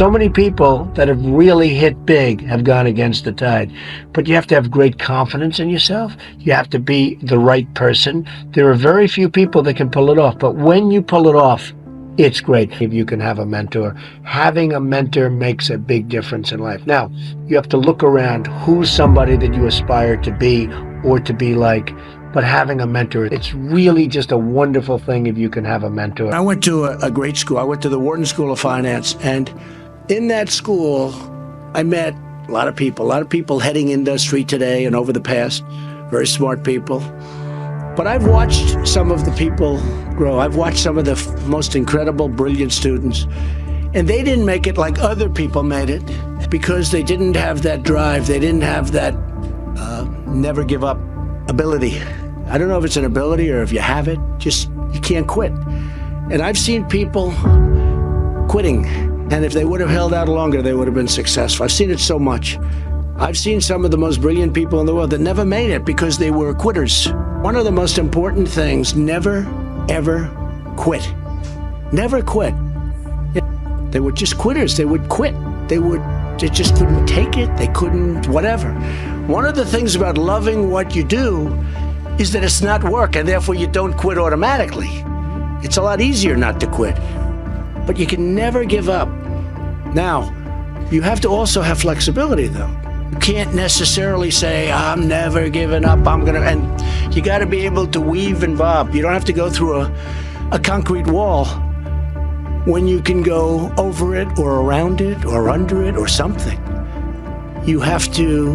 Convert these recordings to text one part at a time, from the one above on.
So many people that have really hit big have gone against the tide. But you have to have great confidence in yourself. You have to be the right person. There are very few people that can pull it off. But when you pull it off, it's great if you can have a mentor. Having a mentor makes a big difference in life. Now, you have to look around who's somebody that you aspire to be or to be like. But having a mentor, it's really just a wonderful thing if you can have a mentor. I went to a great school. I went to the Wharton School of Finance. And in that school, I met a lot of people heading industry today and over the past, very smart people. But I've watched some of the people grow. I've watched some of the most incredible, brilliant students. And they didn't make it like other people made it because they didn't have that drive. They didn't have that never give up ability. I don't know if it's an ability or if you have it, just you can't quit. And I've seen people quitting. And if they would have held out longer, they would have been successful. I've seen it so much. I've seen some of the most brilliant people in the world that never made it because they were quitters. One of the most important things, never, ever quit. Never quit. They were just quitters. They would quit. They just couldn't take it. They couldn't, whatever. One of the things about loving what you do is that it's not work, and therefore you don't quit automatically. It's a lot easier not to quit. But you can never give up. Now, you have to also have flexibility, though. You can't necessarily say, I'm never giving up, and you gotta be able to weave and bob. You don't have to go through a concrete wall when you can go over it or around it or under it or something. You have to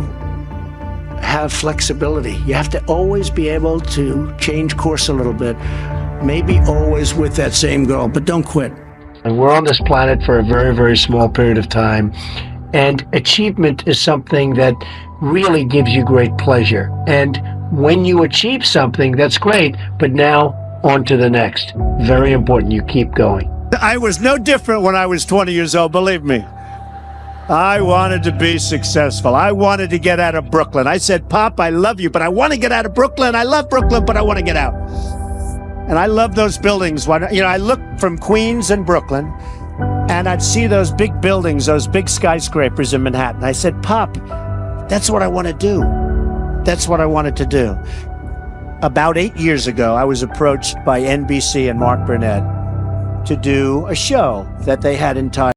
have flexibility. You have to always be able to change course a little bit, maybe always with that same goal, but don't quit. And we're on this planet for a very, very small period of time. And achievement is something that really gives you great pleasure. And when you achieve something, that's great, but now on to the next. Very important, you keep going. I was no different when I was 20 years old, believe me. I wanted to be successful. I wanted to get out of Brooklyn. I said, Pop, I love you, but I want to get out of Brooklyn. I love Brooklyn, but I want to get out. And I love those buildings. I looked from Queens and Brooklyn, and I'd see those big buildings, those big skyscrapers in Manhattan. I said, Pop, that's what I want to do. That's what I wanted to do. About 8 years ago, I was approached by NBC and Mark Burnett to do a show that they had entitled